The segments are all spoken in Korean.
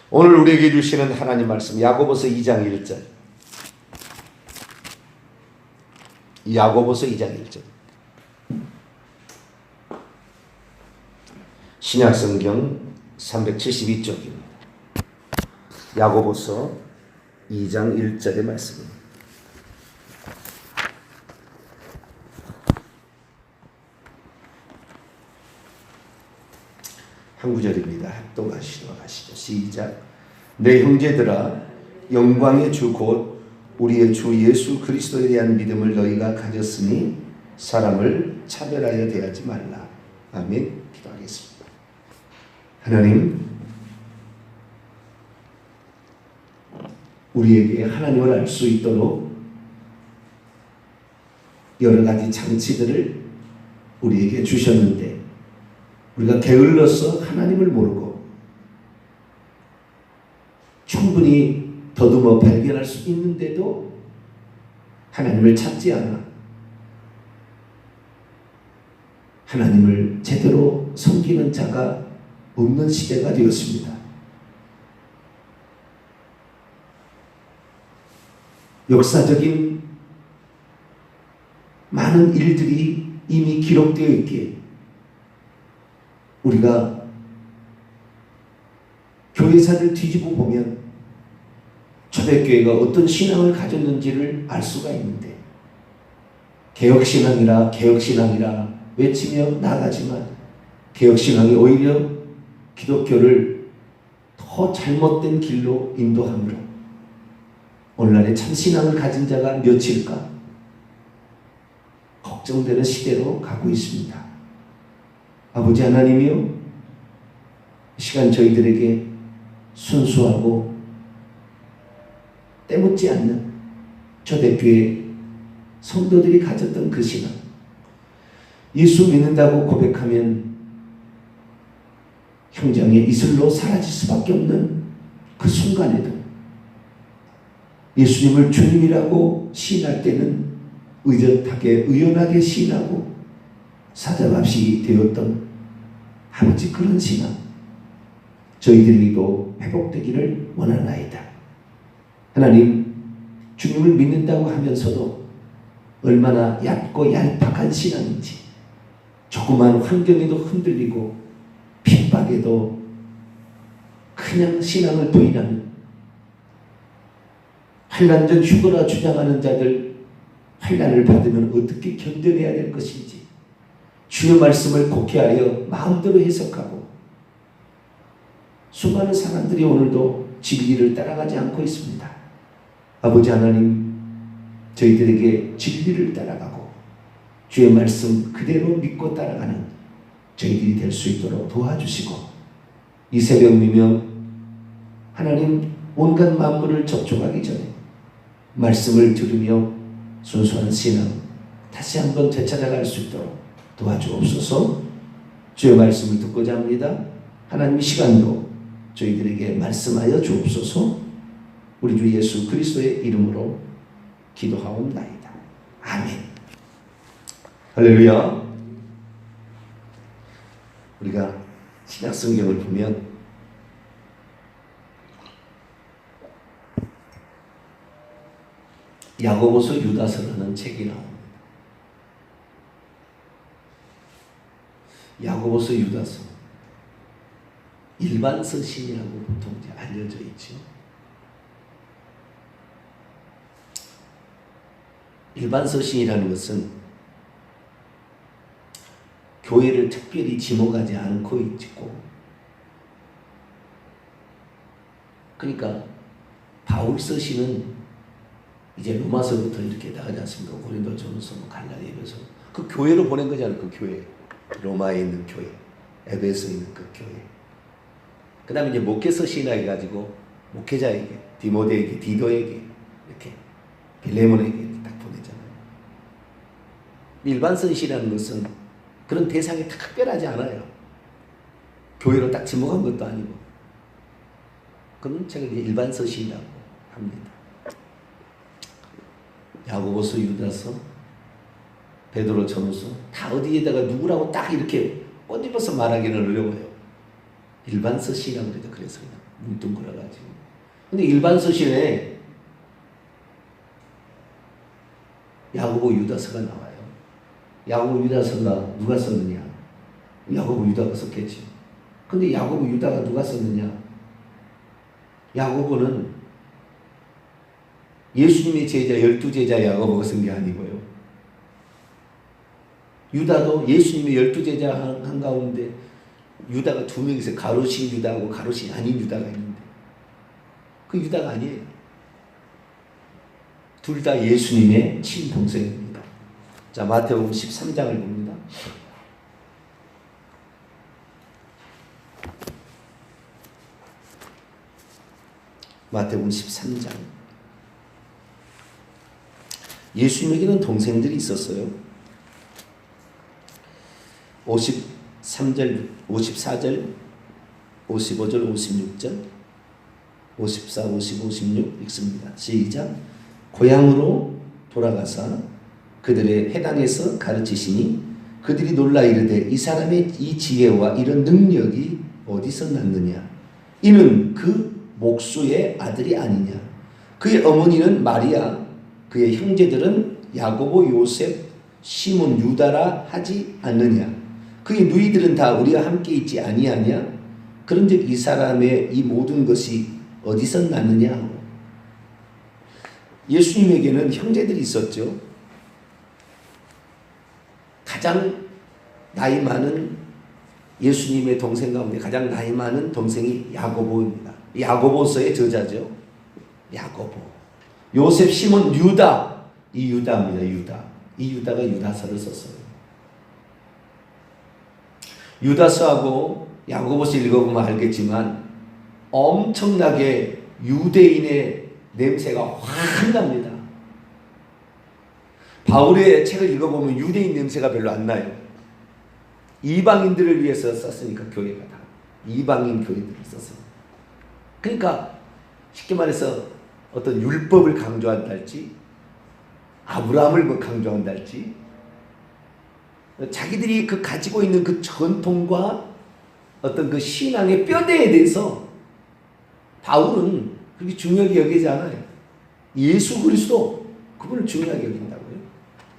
오늘 우리에게 주시는 하나님 말씀 야고보서 2장 1절. 야고보서 2장 1절. 신약성경 372쪽입니다. 야고보서 2장 1절의 말씀입니다. 한 구절입니다. 합독하시도록 하시죠. 시작. 내 형제들아, 영광의 주 곧 우리의 주 예수 그리스도에 대한 믿음을 너희가 가졌으니 사람을 차별하여 대하지 말라. 아멘. 기도하겠습니다. 하나님, 우리에게 하나님을 알 수 있도록 여러 가지 장치들을 우리에게 주셨는데 우리가 게을러서 하나님을 모르고 충분히 더듬어 발견할 수 있는데도 하나님을 찾지 않아 하나님을 제대로 섬기는 자가 없는 시대가 되었습니다. 역사적인 많은 일들이 이미 기록되어 있기에 우리가 교회사를 뒤집어 보면 초대교회가 어떤 신앙을 가졌는지를 알 수가 있는데 개혁신앙이라 외치며 나가지만 개혁신앙이 오히려 기독교를 더 잘못된 길로 인도함으로 오늘날의 참신앙을 가진 자가 몇일까 걱정되는 시대로 가고 있습니다. 아버지 하나님이요, 이 시간 저희들에게 순수하고 때묻지 않는 초대교회 성도들이 가졌던 그 신앙, 예수 믿는다고 고백하면 형장의 이슬로 사라질 수밖에 없는 그 순간에도 예수님을 주님이라고 시인할 때는 의젓하게 의연하게 시인하고 사자값이 되었던 아버지 그런 신앙 저희들에게도 회복되기를 원하나이다. 하나님, 주님을 믿는다고 하면서도 얼마나 얕고 얄팍한 신앙인지 조그만 환경에도 흔들리고 핍박에도 그냥 신앙을 부인하는 환난전 휴거라 주장하는 자들 환난을 받으면 어떻게 견뎌내야 될 것인지 주의 말씀을 곡해하여 마음대로 해석하고 수많은 사람들이 오늘도 진리를 따라가지 않고 있습니다. 아버지 하나님, 저희들에게 진리를 따라가고 주의 말씀 그대로 믿고 따라가는 저희들이 될 수 있도록 도와주시고 이 새벽이면 하나님 온갖 만물을 접촉하기 전에 말씀을 들으며 순수한 신앙 다시 한번 되찾아갈 수 있도록 도와주옵소서. 주의 말씀을 듣고자 합니다. 하나님, 이 시간도 저희들에게 말씀하여 주옵소서. 우리 주 예수 그리스도의 이름으로 기도하옵나이다. 아멘. 할렐루야. 우리가 신약 성경을 보면 야고보서 유다서라는 책이 나옵니다. 야고보서 유다서 일반 서신이라고 보통 이제 알려져 있죠. 일반 서신이라는 것은 교회를 특별히 지목하지 않고 있고, 그러니까 바울 서신은 이제 로마서부터 이렇게 나가지 않습니까? 고린도전서, 갈라디아서 그 교회로 보낸 거잖아요. 그 교회, 로마에 있는 교회, 에베소에 있는 그 교회. 그 다음에 이제 목회 서신이라 해가지고 목회자에게, 디모데에게, 디도에게 이렇게 빌레몬에게 딱 보내잖아요. 일반 서신이라는 것은 그런 대상이 특별하지 않아요. 교회로 딱 지목한 것도 아니고. 그럼 제가 이제 일반 서신이라고 합니다. 야고보서, 유다서, 베드로 전후서 다 어디에다가 누구라고 딱 이렇게 꼬집어서 말하기는 어려워요. 일반 서신이라고 그래도 그래서 그냥 뭉뚱그려가지고. 근데 일반 서신에 야고보 유다서가 나와요. 야고보 유다서가 누가 썼느냐? 야고보 유다가 썼겠지. 근데 야고보 유다가 누가 썼느냐? 야고보는 예수님의 제자 12제자 야고보가 쓴 게 아니고요. 유다도 예수님의 12제자 한가운데 유다가 두 명 있어요. 가롯인 유다하고 가롯이 아닌 유다가 있는데 그 유다가 아니에요. 둘 다 예수님의 친동생입니다. 자, 마태복음 13장을 봅니다. 마태복음 13장. 예수님에게는 동생들이 있었어요. 53절, 54절, 55절, 56절, 54, 55, 56 읽습니다. 시작. 고향으로 돌아가사 그들의 회당에서 가르치시니 그들이 놀라 이르되 이 사람의 이 지혜와 이런 능력이 어디서 났느냐? 이는 그 목수의 아들이 아니냐? 그의 어머니는 마리아, 그의 형제들은 야고보, 요셉, 시몬, 유다라 하지 않느냐? 그의 누이들은 다 우리와 함께 있지 아니하냐? 그런즉 이 사람의 이 모든 것이 어디서 났느냐? 예수님에게는 형제들이 있었죠. 가장 나이 많은 예수님의 동생 가운데 가장 나이 많은 동생이 야고보입니다. 야고보서의 저자죠. 야고보. 요셉, 시몬, 유다. 이 유다입니다. 유다. 이 유다가 유다서를 썼어요. 유다서하고 야고보서 읽어보면 알겠지만 엄청나게 유대인의 냄새가 확 납니다. 바울의 책을 읽어보면 유대인 냄새가 별로 안 나요. 이방인들을 위해서 썼으니까 교회가 다 이방인 교회들을 썼어요. 그러니까 쉽게 말해서 어떤 율법을 강조한달지 아브라함을 강조한달지 자기들이 그 가지고 있는 그 전통과 어떤 그 신앙의 뼈대에 대해서 바울은 그렇게 중요하게 여기지 않아요. 예수 그리스도 그분을 중요하게 여긴다고요.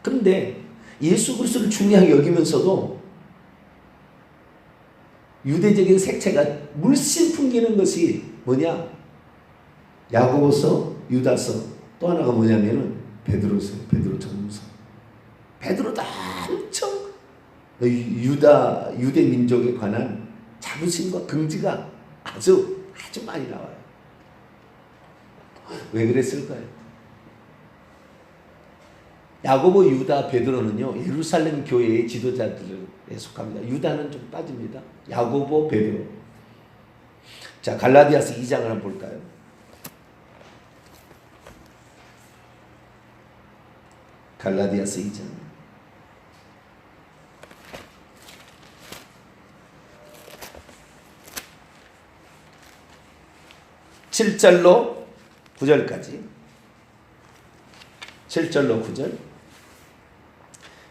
그런데 예수 그리스도를 중요하게 여기면서도 유대적인 색채가 물씬 풍기는 것이 뭐냐? 야고보서, 유다서, 또 하나가 뭐냐면은 베드로서, 베드로 전서. 베드로도 엄청 유대 민족에 관한 자부심과 긍지가 아주 많이 나와요. 왜 그랬을까요? 야고보, 유다, 베드로는요 예루살렘 교회의 지도자들에 속합니다. 유다는 좀 빠집니다. 야고보, 베드로. 자, 갈라디아서 2장을 한번 볼까요? 갈라디아서 2장. 7절로 9절까지. 7절로 9절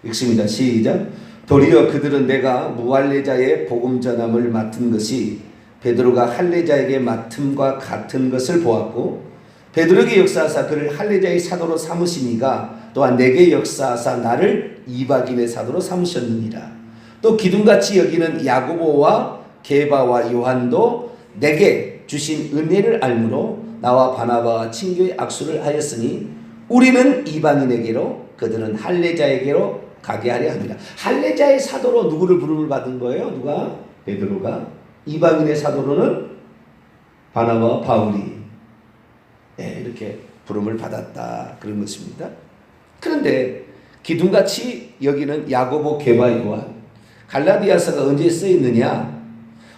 읽습니다. 시작. 도리어 그들은 내가 무할례자의 복음 전함을 맡은 것이 베드로가 할례자에게 맡음과 같은 것을 보았고 베드로에게 역사하사 그를 할례자의 사도로 삼으시니가 또한 내게 역사하사 나를 이방인의 사도로 삼으셨느니라. 또 기둥같이 여기는 야고보와 게바와 요한도 내게 주신 은혜를 알므로 나와 바나바와 친교의 악수를 하였으니 우리는 이방인에게로 그들은 할례자에게로 가게 하려 합니다. 할례자의 사도로 누구를 부름을 받은 거예요? 누가? 베드로가. 이방인의 사도로는 바나바와 바울이 이렇게 부름을 받았다 그런 것입니다. 그런데 기둥같이 여기는 야고보, 게바, 요한. 갈라디아서가 언제 쓰였느냐?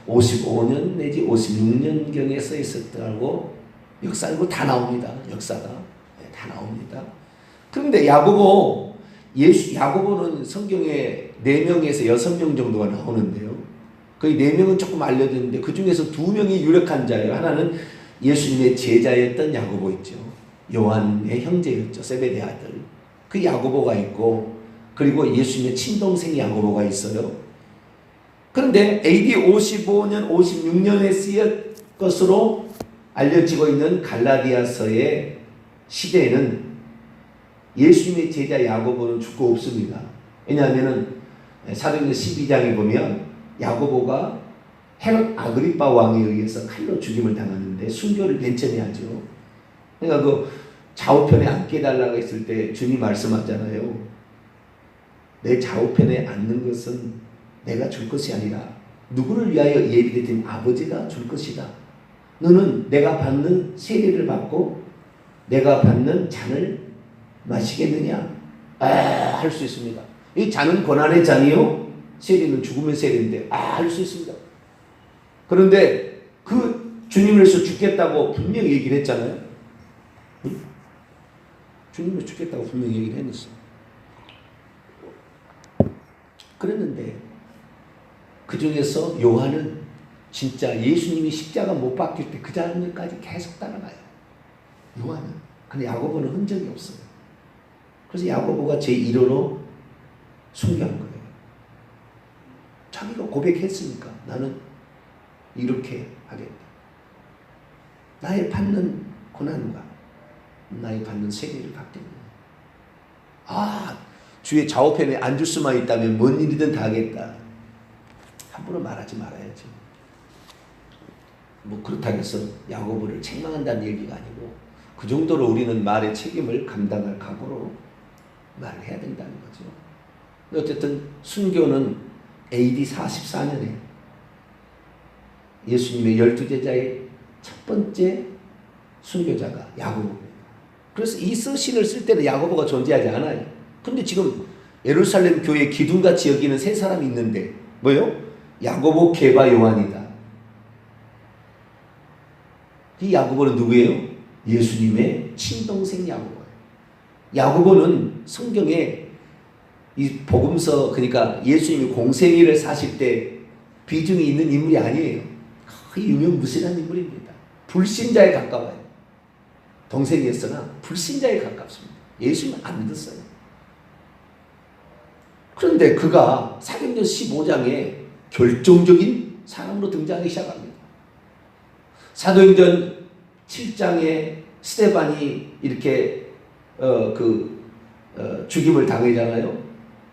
55년 내지 56년경에 써 있었다고 역사고 다 나옵니다. 역사가 다 나옵니다. 그런데 야고보는 성경에 4명에서 6명 정도가 나오는데요. 거의 4명은 조금 알려졌는데 그 중에서 2명이 유력한 자예요. 하나는 예수님의 제자였던 야고보 있죠. 요한의 형제였죠. 세베대 아들. 그 야고보가 있고 그리고 예수님의 친동생 야고보가 있어요. 그런데 AD 55년, 56년에 것으로 알려지고 있는 갈라디아서의 시대에는 예수님의 제자 야고보는 죽고 없습니다. 왜냐하면 사도행전 12장에 보면 야고보가 헤롯 아그리파 왕에 의해서 칼로 죽임을 당하는데 순교를 맨 처음에 하죠. 그러니까 그 좌우편에 앉게 달라고 했을 때 주님 말씀하잖아요. 내 좌우편에 앉는 것은 내가 줄 것이 아니라 누구를 위하여 예비되든 아버지가 줄 것이다. 너는 내가 받는 세례를 받고 내가 받는 잔을 마시겠느냐? 할 수 있습니다. 이 잔은 고난의 잔이요, 세례는 죽음의 세례인데 할 수 있습니다. 그런데 그 주님을 위해서 죽겠다고 분명히 얘기를 했잖아요. 응? 주님을 죽겠다고 분명히 얘기를 했었어요. 그랬는데 그 중에서 요한은 진짜 예수님이 십자가 못 박힐 때 그 장면까지 계속 따라가요. 요한은. 근데 야고보는 흔적이 없어요. 그래서 야고보가 제1호로 순교한 거예요. 자기가 고백했으니까 나는 이렇게 하겠다. 나의 받는 고난과 나의 받는 세계를 받겠네. 주의 좌우편에 앉을 수만 있다면 뭔 일이든 다 하겠다. 함부로 말하지 말아야지. 뭐 그렇다고 해서 야고보를 책망한다는 얘기가 아니고 그 정도로 우리는 말의 책임을 감당할 각오로 말을 해야 된다는 거죠. 어쨌든 순교는 AD 44년에 예수님의 12제자의 첫 번째 순교자가 야고보입니다. 그래서 이 서신을 쓸 때는 야고보가 존재하지 않아요. 근데 지금 예루살렘 교회 기둥같이 여기는 세 사람이 있는데 뭐요? 야고보, 게바, 요한이다. 이 야고보는 누구예요? 예수님의 친동생 야고보예요. 야고보는 성경에 이 복음서, 그러니까 예수님이 공생애를 사실 때 비중이 있는 인물이 아니에요. 거의 유명무실한 인물입니다. 불신자에 가까워요. 동생이었으나 불신자에 가깝습니다. 예수님은 안 믿었어요. 그런데 그가 사도행전 15장에 결정적인 사람으로 등장하기 시작합니다. 사도행전 7장에 스데반이 이렇게 죽임을 당하잖아요.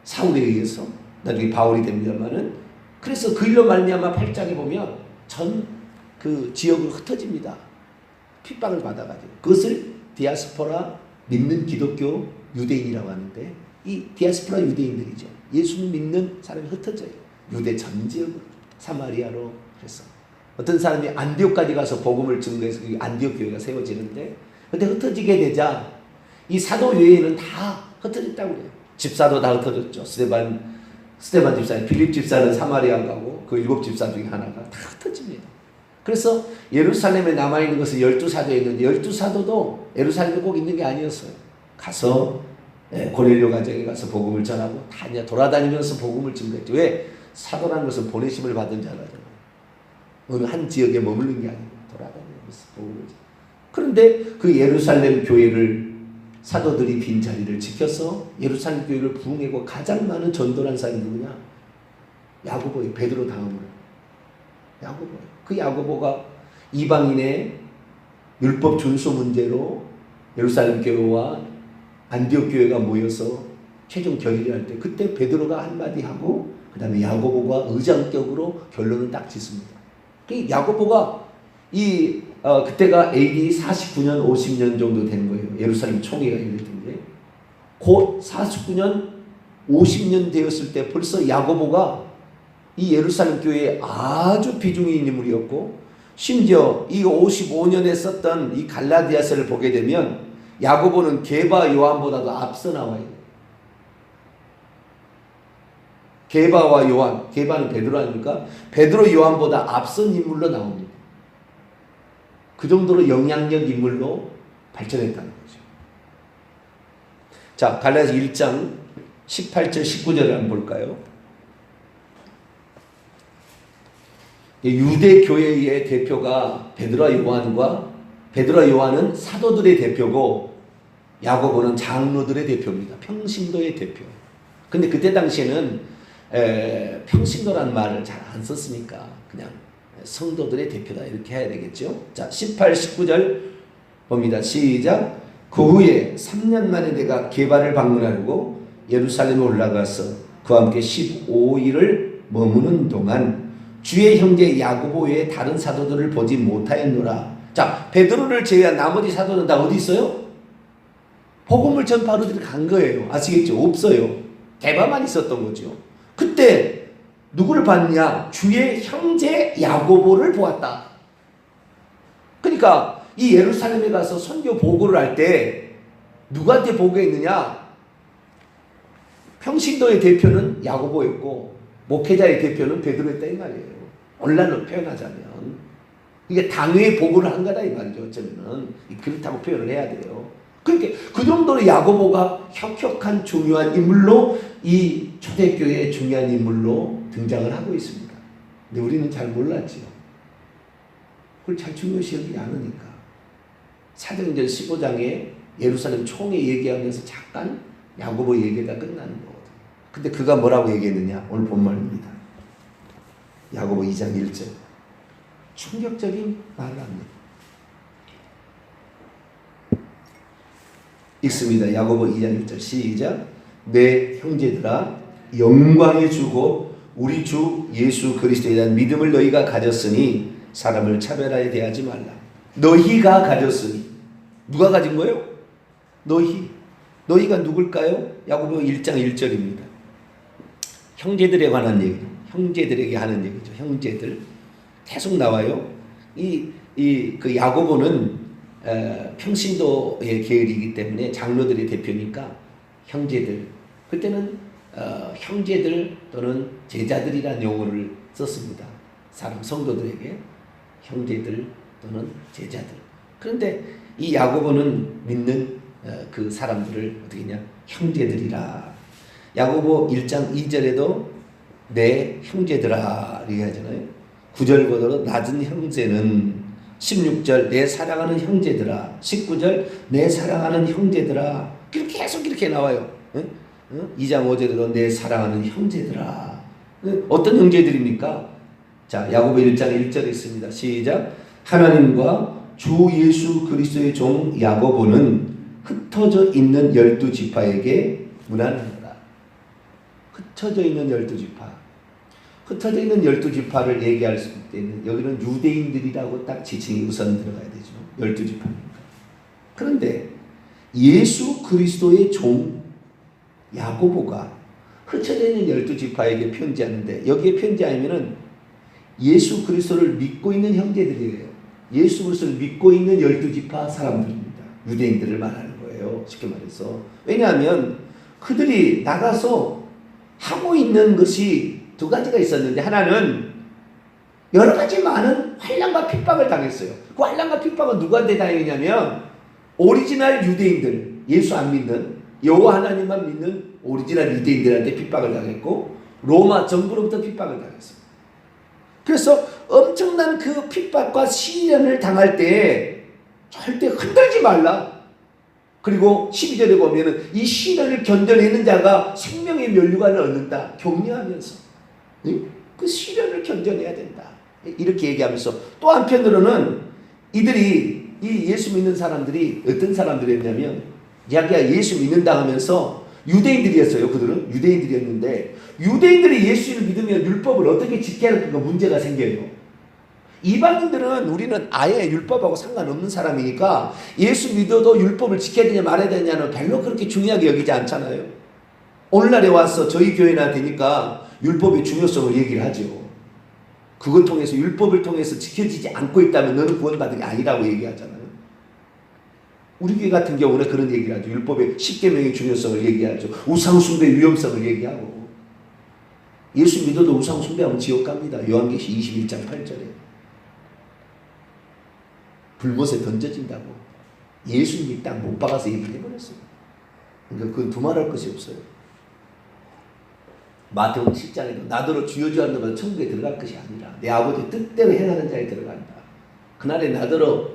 사울에 의해서. 나중에 바울이 됩니다만은. 그래서 그 일로 말미암아 8장에 보면 전 그 지역으로 흩어집니다. 핍박을 받아가지고. 그것을 디아스포라 믿는 기독교 유대인이라고 하는데 이 디아스포라 유대인들이죠. 예수님 믿는 사람이 흩어져요. 유대 전 지역으로. 사마리아로. 그래서 어떤 사람이 안디옥까지 가서 복음을 증거해서 안디옥 교회가 세워지는데 그때 흩어지게 되자 이 사도 외에는 다 흩어졌다고 그래요. 집사도 다 흩어졌죠. 스데반 집사, 빌립 집사는 사마리아 가고 그 7 집사 중에 하나가 다 흩어집니다. 그래서 예루살렘에 남아있는 것은 12사도에 있는데 12사도도 예루살렘에 꼭 있는 게 아니었어요. 가서 고넬료 가정에 가서 복음을 전하고 다 돌아다니면서 복음을 증거했죠. 왜? 사도라는 것은 보내심을 받은 자라잖아요. 어느 한 지역에 머무르는 게 아니고 돌아다니면서 복음을 전하고. 그런데 그 예루살렘 교회를 사도들이 빈 자리를 지켜서 예루살렘 교회를 부흥하고 가장 많은 전도를 한 사람이 누구냐? 야고보예요. 베드로 다음으로. 야고보예요. 그 야고보가 이방인의 율법 준수 문제로 예루살렘 교회와 안디옥 교회가 모여서 최종 결의를 할 때 그때 베드로가 한마디 하고 그 다음에 야고보가 의장격으로 결론을 딱 짓습니다. 그 야고보가 그때가 AD 49년 50년 정도 된 거예요. 예루살렘 총회가 열렸던 게. 곧 49년 50년 되었을 때 벌써 야고보가 이 예루살렘 교회에 아주 비중이 있는 인물이었고 심지어 이 55년에 썼던 이 갈라디아서를 보게 되면 야고보는 게바 요한보다도 앞서 나와요. 게바와 요한, 게바는 베드로 아닙니까? 베드로 요한보다 앞선 인물로 나옵니다. 그 정도로 영향력 인물로 발전했다는 거죠. 자, 갈라디아서 1장 18절 19절을 한번 볼까요? 유대 교회의 대표가 베드로와 요한과 베드로와 요한은 사도들의 대표고 야고보는 장로들의 대표입니다. 평신도의 대표. 근데 그때 당시에는 평신도란 말을 잘 안 썼으니까 그냥 성도들의 대표다 이렇게 해야 되겠죠. 자, 18, 19절 봅니다. 시작. 그 후에 3년 만에 내가 게바를 방문하려고 예루살렘에 올라가서 그와 함께 15일을 머무는 동안 주의 형제 야고보 외에 다른 사도들을 보지 못하였노라. 자, 베드로를 제외한 나머지 사도는 다 어디 있어요? 복음을 전파하러 간 거예요. 아시겠죠? 없어요. 게바만 있었던 거죠. 그때 누구를 봤냐? 주의 형제 야고보를 보았다. 그러니까 이 예루살렘에 가서 선교 보고를 할 때 누구한테 보고했느냐? 평신도의 대표는 야고보였고 목회자의 대표는 베드로였다 이 말이에요. 오늘날로 표현하자면 이게 당회의 보고를 한 거다 이 말이죠. 어쩌면은 그렇다고 표현을 해야 돼요. 그러니까 그 정도로 야고보가 혁혁한 중요한 인물로 이 초대교회의 중요한 인물로 등장을 하고 있습니다. 근데 우리는 잘 몰랐지요. 그걸 잘 중요시 여기지 않으니까. 사도행전 15장에 예루살렘 총회 얘기하면서 잠깐 야고보 얘기가 끝나는 거거든요. 근데 그가 뭐라고 얘기했느냐? 오늘 본문입니다. 야고보 2장 1절. 충격적인 말을 합니다. 읽습니다. 야고보 2장 1절 시작. 내 형제들아 영광의 주고 우리 주 예수 그리스도에 대한 믿음을 너희가 가졌으니 사람을 차별하여 대하지 말라. 너희가 가졌으니 누가 가진 거예요? 너희가 누굴까요? 야고보 1장 1절입니다. 형제들에 관한 얘기, 형제들에게 하는 얘기죠. 형제들 계속 나와요. 그 야고보는 평신도의 계열이기 때문에 장로들의 대표니까 형제들. 그때는 형제들 또는 제자들이라는 용어를 썼습니다. 사람 성도들에게 형제들 또는 제자들. 그런데 이 야고보는 믿는 그 사람들을 어떻게 했냐? 형제들이라. 야고보 1장 2절에도 내 형제들아 이렇게 하잖아요. 9절보다도 낮은 형제는 16절 내 사랑하는 형제들아 19절 내 사랑하는 형제들아 계속 이렇게 나와요. 2장 5절에도 내 사랑하는 형제들아. 어떤 형제들입니까? 자, 야고보 1장 1절에 있습니다. 시작. 하나님과 주 예수 그리스도의 종 야고보는 흩어져 있는 12지파에게 문안하노라. 흩어져 있는 12지파. 흩어져 있는 12지파를 얘기할 수 있는 여기는 유대인들이라고 딱 지칭이 우선 들어가야 되죠. 12지파니까. 그런데 예수 그리스도의 종 야고보가 흩어져 있는 12지파에게 편지하는데 여기에 편지하면은 예수 그리스도를 믿고 있는 형제들이에요. 예수 그리스도를 믿고 있는 12지파 사람들입니다. 유대인들을 말하는 거예요. 쉽게 말해서. 왜냐하면 그들이 나가서 하고 있는 것이 두 가지가 있었는데 하나는 여러 가지 많은 환난과 핍박을 당했어요. 그 환난과 핍박은 누구한테 당했냐면 오리지널 유대인들, 예수 안 믿는 여호와 하나님만 믿는 오리지널 유대인들한테 핍박을 당했고 로마 정부로부터 핍박을 당했어요. 그래서 엄청난 그 핍박과 시련을 당할 때 절대 흔들지 말라. 그리고 12절에 보면은 이 시련을 견뎌내는 자가 생명의 면류관을 얻는다. 격려하면서 그 시련을 견뎌내야 된다. 이렇게 얘기하면서 또 한편으로는 이들이 이 예수 믿는 사람들이 어떤 사람들이었냐면 자기가 예수 믿는다 하면서 유대인들이었어요. 그들은 유대인들이었는데 유대인들이 예수를 믿으면 율법을 어떻게 지켜야 할까 문제가 생겨요. 이방인들은 우리는 아예 율법하고 상관없는 사람이니까 예수 믿어도 율법을 지켜야 되냐 말아야 되냐는 별로 그렇게 중요하게 여기지 않잖아요. 오늘날에 와서 저희 교회나 되니까 율법의 중요성을 얘기를 하죠. 그걸 통해서 율법을 통해서 지켜지지 않고 있다면 너는 구원받은 게 아니라고 얘기하잖아요. 우리 교회 같은 경우는 그런 얘기를 하죠. 율법의 10계명의 중요성을 얘기하죠. 우상숭배의 위험성을 얘기하고 예수 믿어도 우상숭배하면 지옥 갑니다. 요한계시 21장 8절에 불못에 던져진다고 예수님이 딱 못 박아서 얘기해버렸어요. 그러니까 그건 두말할 것이 없어요. 마태복음 10장에도 나더러 주여 주여 하는 것은 천국에 들어갈 것이 아니라 내 아버지 뜻대로 행하는 자에 들어간다. 그날에 나더러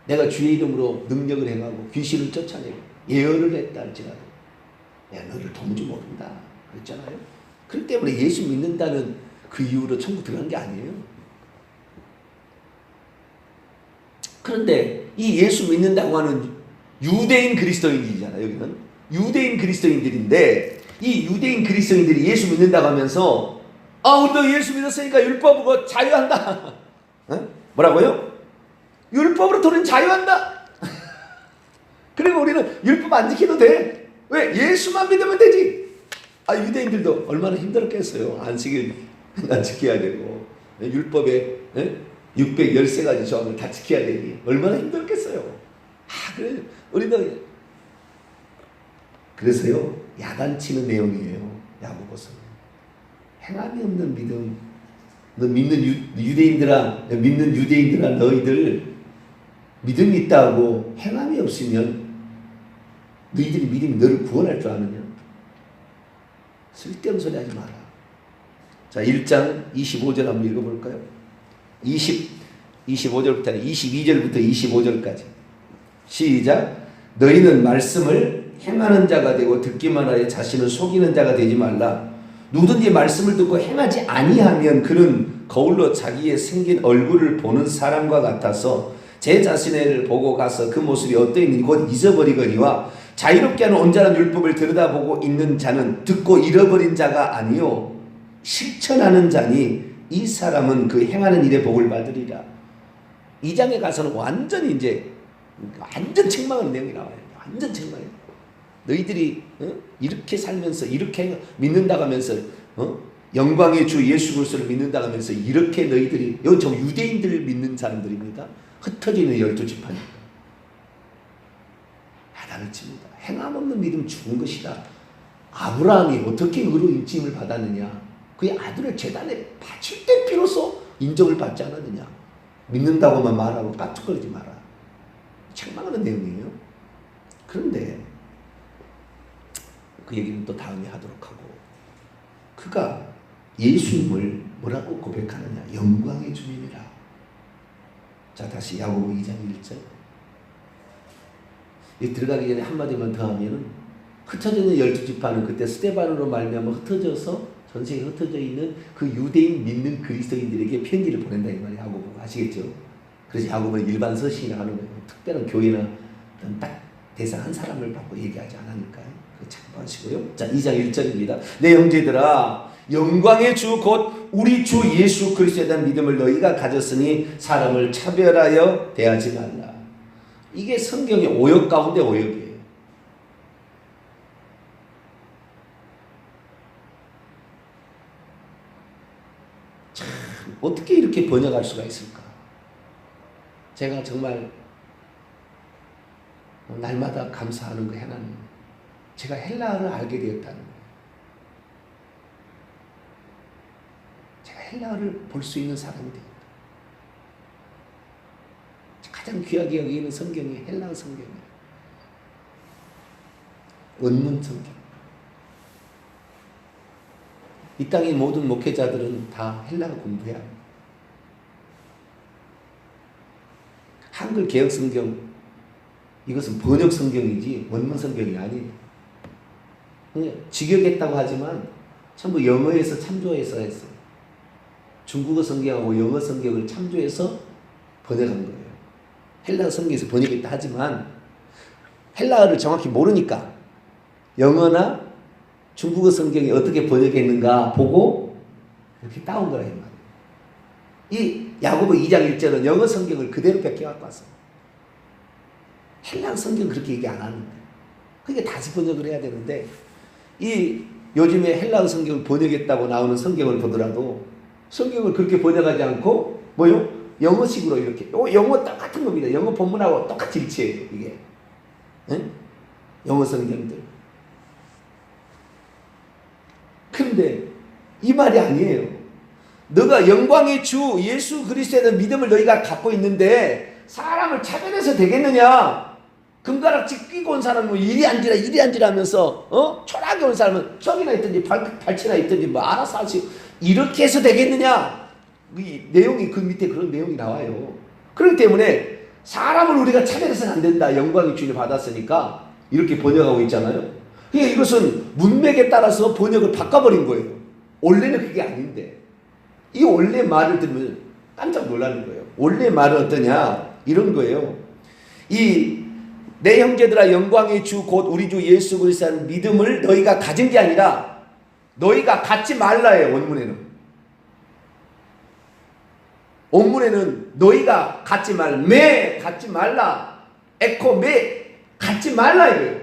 내가 주의 이름으로 능력을 행하고 귀신을 쫓아내고 예언을 했다 할지라도 내가 너를 도무지 모른다 그랬잖아요. 그렇기 때문에 예수 믿는다는 그 이유로 천국 들어간 게 아니에요. 그런데 이 예수 믿는다고 하는 유대인 그리스도인들이잖아요. 여기는 유대인 그리스도인들인데 이 유대인 그리스도인들이 예수 믿는다고 하면서 우리도 예수 믿었으니까 율법으로 자유한다. 뭐라고요? 율법으로 자유한다. 그리고 우리는 율법 안 지켜도 돼. 왜? 예수만 믿으면 되지. 유대인들도 얼마나 힘들었겠어요. 안식일 지켜야 되고 율법에 613가지 조항을 다 지켜야 되니 얼마나 힘들었겠어요. 그래 우리도 그래서요 야단치는 내용이에요. 야고보서는 행함이 없는 믿음. 너 믿는 유대인들아 너희들 믿음이 있다고 행함이 없으면 너희들이 믿음이 너를 구원할 줄 아느냐? 쓸데없는 소리 하지 마라. 자, 1장 25절 한번 읽어볼까요? 25절부터 22절부터 25절까지 시작. 너희는 말씀을 행하는 자가 되고 듣기만 하여 자신을 속이는 자가 되지 말라. 누구든지 말씀을 듣고 행하지 아니하면 그는 거울로 자기의 생긴 얼굴을 보는 사람과 같아서 제 자신을 보고 가서 그 모습이 어떠했는지 곧 잊어버리거니와 자유롭게 하는 온전한 율법을 들여다보고 있는 자는 듣고 잃어버린 자가 아니요 실천하는 자니 이 사람은 그 행하는 일에 복을 받으리라. 2장에 가서는 완전 책망하는 내용이 나와요. 완전 책망해요. 너희들이 이렇게 살면서 이렇게 믿는다고 하면서 영광의 주 예수 그리스도를 믿는다고 하면서 이렇게 너희들이 여기 저 유대인들 믿는 사람들입니다. 흩어지는 12지파니까 야단을 칩니다. 행함 없는 믿음 죽은 것이다. 아브라함이 어떻게 의로 인침을 받았느냐? 그의 아들을 제단에 바칠 때 비로소 인정을 받지 않았느냐? 믿는다고만 말하고 까툭거리지 마라. 책망하는 내용이에요. 그런데 그 얘기는 또 다음에 하도록 하고 그가 예수님을 뭐라고 고백하느냐? 영광의 주님이라. 자, 다시 야고보 2장 1절. 이 들어가기 전에 한마디만 더 하면은 흩어지는 12지파는 그때 스데반으로 말미암아 흩어져서 전 세계에 흩어져 있는 그 유대인 믿는 그리스도인들에게 편지를 보낸다 이 말이에요. 야고보가 아시겠죠? 그래서 야고보는 일반 서신이라 하는 거예요. 특별한 교회나 딱 대상 한 사람을 받고 얘기하지 않으니까요. 참고하시고요. 자, 2장 1절입니다. 내 형제들아 영광의 주 곧 우리 주 예수 그리스도에 대한 믿음을 너희가 가졌으니 사람을 차별하여 대하지 말라. 이게 성경의 오역 가운데 오역이에요. 참 어떻게 이렇게 번역할 수가 있을까? 제가 정말 날마다 감사하는 거 하나는 제가 헬라어를 알게 되었다는 거예요. 제가 헬라어를 볼 수 있는 사람이 되었다. 가장 귀하게 여기는 성경이 헬라어 성경이에요. 원문 성경. 이 땅의 모든 목회자들은 다 헬라어 공부해야 합니다. 한글 개혁 성경 이것은 번역 성경이지 원문 성경이 아니에요. 직역했다고 하지만 전부 영어에서 참조해서 했어요. 중국어 성경하고 영어 성경을 참조해서 번역한 거예요. 헬라어 성경에서 번역했다 하지만 헬라어를 정확히 모르니까 영어나 중국어 성경이 어떻게 번역했는가 보고 이렇게 따온 거라 이 말이에요. 이 야고보 2장 1절은 영어 성경을 그대로 베껴갖고 왔어요. 헬라어 성경 그렇게 얘기 안 하는데 그게 다시 번역을 해야 되는데 이 요즘에 헬라어 성경을 번역했다고 나오는 성경을 보더라도 성경을 그렇게 번역하지 않고 뭐요? 영어식으로 이렇게 영어 똑같은 겁니다. 영어 본문하고 똑같이 일치해요. 이게 응? 영어 성경들. 그런데 이 말이 아니에요. 너가 영광의 주 예수 그리스도에 대한 믿음을 너희가 갖고 있는데 사람을 차별해서 되겠느냐? 금가락지 끼고 온 사람은 이리 앉으라 하면서 초라하게 온 사람은 저기나 있든지 발치나 있든지 뭐 알아서 하시고 이렇게 해서 되겠느냐? 이 내용이 그 밑에 그런 내용이 나와요. 그렇기 때문에 사람을 우리가 차별해서는 안 된다. 영광의 주님을 받았으니까 이렇게 번역하고 있잖아요. 그러니까 이것은 문맥에 따라서 번역을 바꿔버린 거예요. 원래는 그게 아닌데 이 원래 말을 들으면 깜짝 놀라는 거예요. 원래 말은 어떠냐? 이런 거예요. 내 형제들아 영광의 주 곧 우리 주 예수 그리스도의 믿음을 너희가 가진 게 아니라 너희가 갖지 말라예요. 원문에는 너희가 갖지 말라, 매 갖지 말라, 에코 매 갖지 말라 이거예요.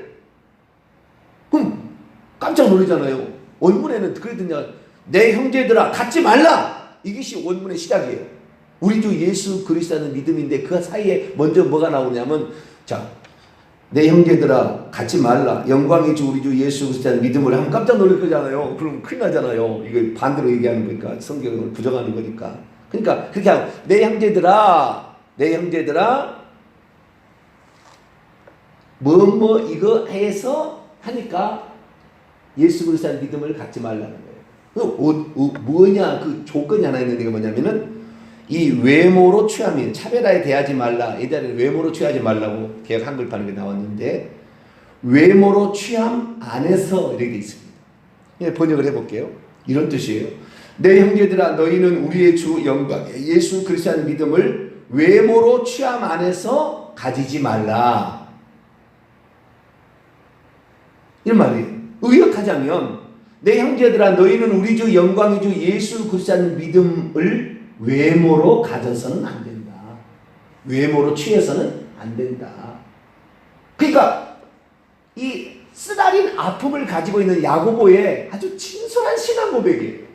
그럼 깜짝 놀라잖아요. 원문에는 그러더냐, 내 형제들아 갖지 말라, 이것이 원문의 시작이에요. 우리 주 예수 그리스도는 믿음인데 그 사이에 먼저 뭐가 나오냐면, 자, 내 형제들아 갖지 말라, 영광의 주 우리 주 예수 그리스도의 믿음을 하면 깜짝 놀랄 거잖아요. 그럼 큰일 나잖아요. 이거 반대로 얘기하는 거니까, 성경을 부정하는 거니까. 그러니까 그렇게 하고, 내 형제들아 뭐 이거 해서 하니까 예수 그리스도의 믿음을 갖지 말라는 거예요. 뭐냐, 그 조건이 하나 있는 게 뭐냐면은, 이 외모로 취함이, 차별하에 대하지 말라. 예전에 외모로 취하지 말라고 개역 한글판에 나왔는데, 외모로 취함 안에서 이렇게 있습니다. 번역을 해볼게요. 이런 뜻이에요. 내 형제들아 너희는 우리의 주 영광의 예수 그리스도의 믿음을 외모로 취함 안에서 가지지 말라. 이런 말이에요. 의역하자면, 내 형제들아 너희는 우리 주 영광의 주 예수 그리스도의 믿음을 외모로 가져서는 안 된다. 외모로 취해서는 안 된다. 그러니까 이 쓰라린 아픔을 가지고 있는 야고보의 아주 진솔한 신앙 고백이에요.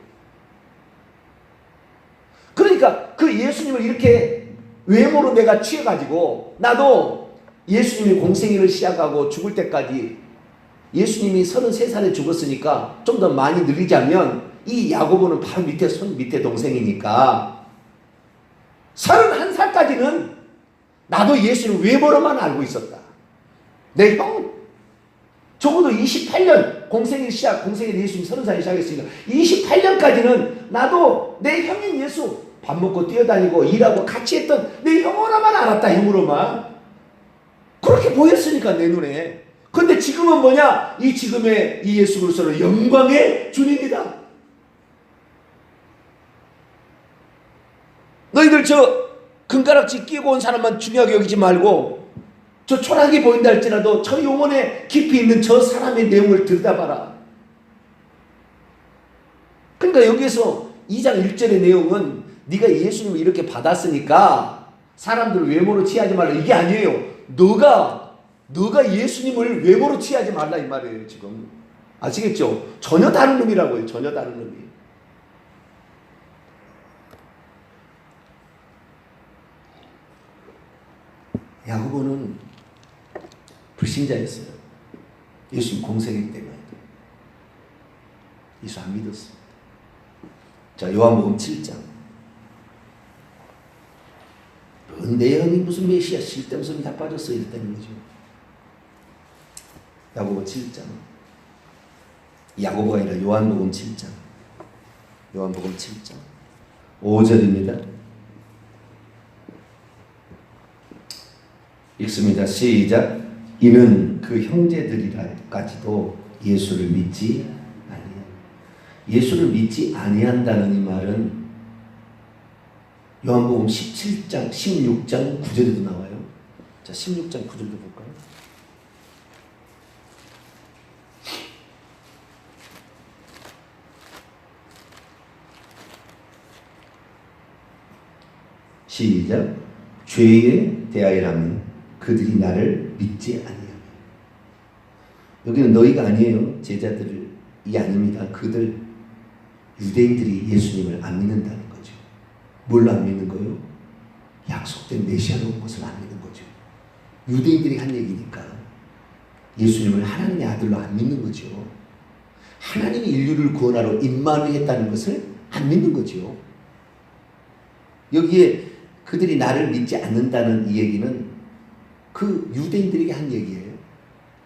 그러니까 그 예수님을 이렇게 외모로 내가 취해가지고, 나도 예수님이 공생애를 시작하고 죽을 때까지, 예수님이 33살에 죽었으니까 좀 더 많이 늘리자면, 이 야고보는 바로 밑에 동생이니까 31살까지는 나도 예수를 외모로만 알고 있었다. 내 형, 적어도 28년, 공생일 예수님 30살에 시작했으니까 28년까지는 나도 내 형인 예수, 밥 먹고 뛰어다니고 일하고 같이 했던 내 형으로만 알았다. 형으로만. 그렇게 보였으니까 내 눈에. 근데 지금은 뭐냐? 지금의 이 예수 그리스도는 영광의 주님이다. 너희들 저 금가락지 끼고 온 사람만 중요하게 여기지 말고, 저 초라하게 보인다 할지라도 저 영혼에 깊이 있는 저 사람의 내용을 들여다봐라. 그러니까 여기서 2장 1절의 내용은, 네가 예수님을 이렇게 받았으니까 사람들을 외모로 취하지 말라, 이게 아니에요. 너가 예수님을 외모로 취하지 말라, 이 말이에요. 지금 아시겠죠? 전혀 다른 의미라고요. 전혀 다른 의미. 야고보는 불신자였어요. 예수님 공생이기 때문에. 예수 안 믿었습니다. 자, 요한복음 7장. 내 형이 무슨 메시아, 쓸데없는 다 빠졌어, 이랬다는 거죠. 야고보 7장. 야고보가 아니라 요한복음 7장. 요한복음 7장 5절입니다. 읽습니다. 시작. 이는 그 형제들이라까지도 예수를 믿지 아니한. 예수를 믿지 아니한다는 이 말은 요한복음 17장, 16장 9절에도 나와요. 자, 16장 9절도 볼까요? 시작. 죄에 대하여라면 그들이 나를 믿지 아니하며. 여기는 너희가 아니에요. 제자들이 아닙니다. 그들 유대인들이 예수님을 안 믿는다는 거죠. 뭘로 안 믿는 거예요? 약속된 메시아로 온 것을 안 믿는 거죠. 유대인들이 한 얘기니까 예수님을 하나님의 아들로 안 믿는 거죠. 하나님이 인류를 구원하러 임마누엘했다는 것을 안 믿는 거죠. 여기에 그들이 나를 믿지 않는다는 이 얘기는 그 유대인들에게 한 얘기예요.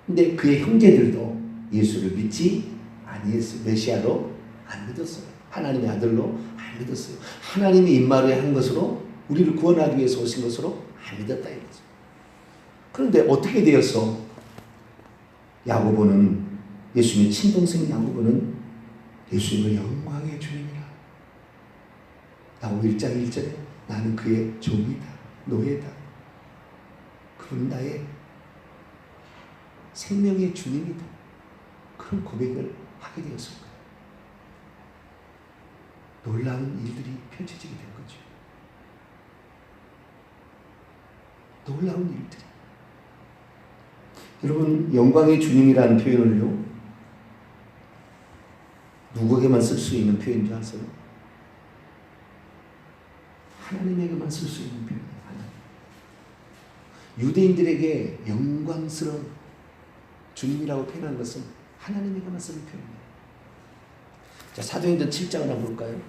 근데 그의 형제들도 예수를 믿지 아니했어요. 메시아로 안 믿었어요. 하나님의 아들로 안 믿었어요. 하나님이 임마누엘 한 것으로, 우리를 구원하기 위해서 오신 것으로 안 믿었다 이거죠. 그런데 어떻게 되었어? 야고보는, 예수님의 친동생 야고보는 예수님을 영광의 주님이라. 야고보 1장 1절에 나는 그의 종이다, 노예다. 그분 나의 생명의 주님이다. 그런 고백을 하게 되었을 거예요. 놀라운 일들이 펼쳐지게 된 거죠. 놀라운 일들이. 여러분, 영광의 주님이라는 표현을요, 누구에게만 쓸 수 있는 표현인 줄 아세요? 하나님에게만 쓸 수 있는 표현이에요. 하나님. 유대인들에게 영광스러운 주님이라고 표현한 것은 하나님에게만 쓰는 표현이에요. 자, 사도행전 7장을 한번 볼까요?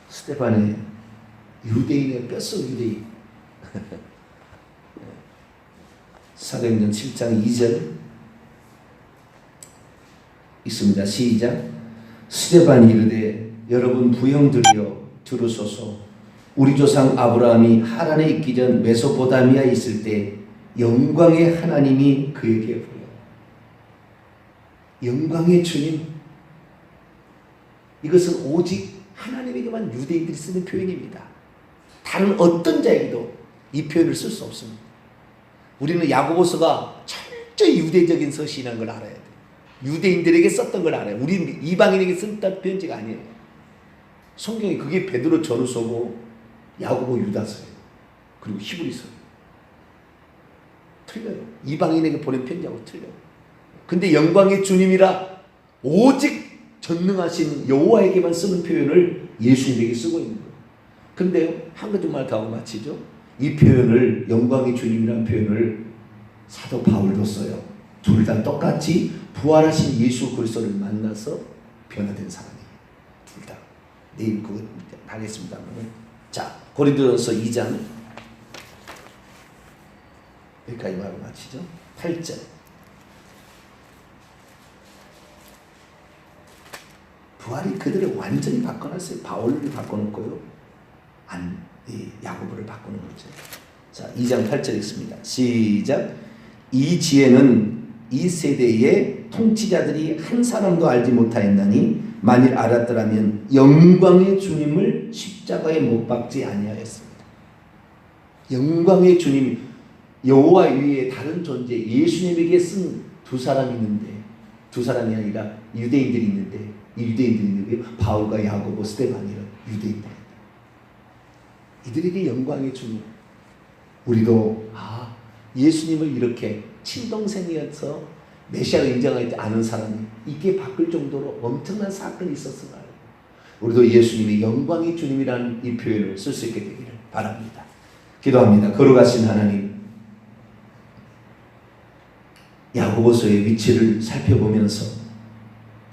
스데반의 유대인의 뼛속 유대인. 사도행전 7장 2절 있습니다. 시작. 스데반이 이르되 여러분 부형들이여 들으소서. 우리 조상 아브라함이 하란에 있기 전 메소포타미아에 있을 때 영광의 하나님이 그에게 보여. 영광의 주님. 이것은 오직 하나님에게만 유대인들이 쓰는 표현입니다. 다른 어떤 자에게도 이 표현을 쓸 수 없습니다. 우리는 야고보서가 철저히 유대적인 서신이라는 걸 알아야 돼요. 유대인들에게 썼던 걸 알아요. 우리는 이방인에게 썼던 편지가 아니에요. 성경에 그게 베드로 전후서고 야고보 유다서예요. 그리고 히브리서예요. 틀려요. 이방인에게 보낸 편지하고 틀려요. 근데 영광의 주님이라 오직 전능하신 여호와에게만 쓰는 표현을 예수님에게 쓰고 있는 거예요. 근데 한 가지 말 더 하고 마치죠. 이 표현을, 영광의 주님이라는 표현을 사도 바울도 써요. 둘 다 똑같이 부활하신 예수 그리스도를 만나서 변화된 사람이에요. 둘 다. 내일 그거 하겠습니다만. 자, 고린도전서 2장 여기까지 말하고 마치죠. 8절. 부활이 그들을 완전히 바꿔놨어요. 바울을 바꿔놓고요. 야고보를 바꾸는 거죠. 자, 2장 8절 있습니다. 시작. 이 지혜는 이 세대의 통치자들이 한 사람도 알지 못하였나니 만일 알았더라면 영광의 주님을 십자가에 못 박지 아니하였습니다. 영광의 주님, 여호와 위에 다른 존재 예수님에게 쓴 두 사람이 있는데, 두 사람이 아니라 유대인들이 있는데, 이 유대인들이 있는데 바울과 야고보, 스데반이라 유대인들. 이들에게 영광의 주님. 우리도 예수님을 이렇게 친동생이어서 메시아를 인정하지 않은 사람이 이게 바뀔 정도로 엄청난 사건이 있었으나 우리도 예수님이 영광의 주님이라는 이 표현을 쓸 수 있게 되기를 바랍니다. 기도합니다. 거룩하신 하나님, 야고보서의 위치를 살펴보면서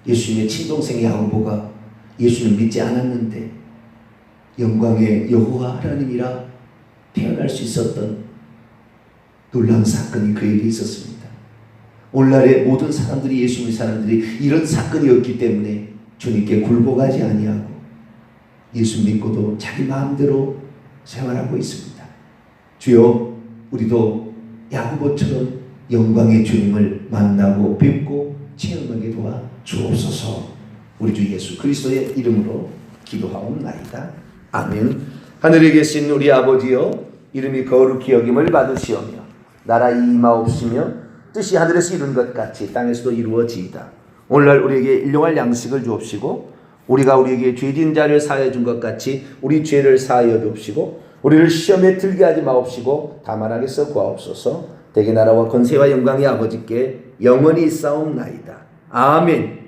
예수님의 친동생 야고보가 예수를 믿지 않았는데 영광의 여호와 하나님이라 태어날 수 있었던 놀라운 사건이 그에게 있었습니다. 오늘날의 모든 사람들이, 예수님의 사람들이 이런 사건이었기 때문에 주님께 굴복하지 아니하고 예수 믿고도 자기 마음대로 생활하고 있습니다. 주여, 우리도 야고보처럼 영광의 주님을 만나고 뵙고 체험하게 도와 주옵소서. 우리 주 예수 그리스도의 이름으로 기도하옵나이다. 아멘. 하늘에 계신 우리 아버지여, 이름이 거룩히 여김을 받으시오며 나라 임하옵시며 뜻이 하늘에서 이룬 것 같이 땅에서도 이루어지이다. 오늘날 우리에게 일용할 양식을 주옵시고 우리가 우리에게 죄진 자를 사하여 준 것 같이 우리 죄를 사하여 주옵시고 우리를 시험에 들게 하지 마옵시고 다만 악에서 구하옵소서. 대개 나라와 권세와 영광이 아버지께 영원히 있사옵나이다. 아멘.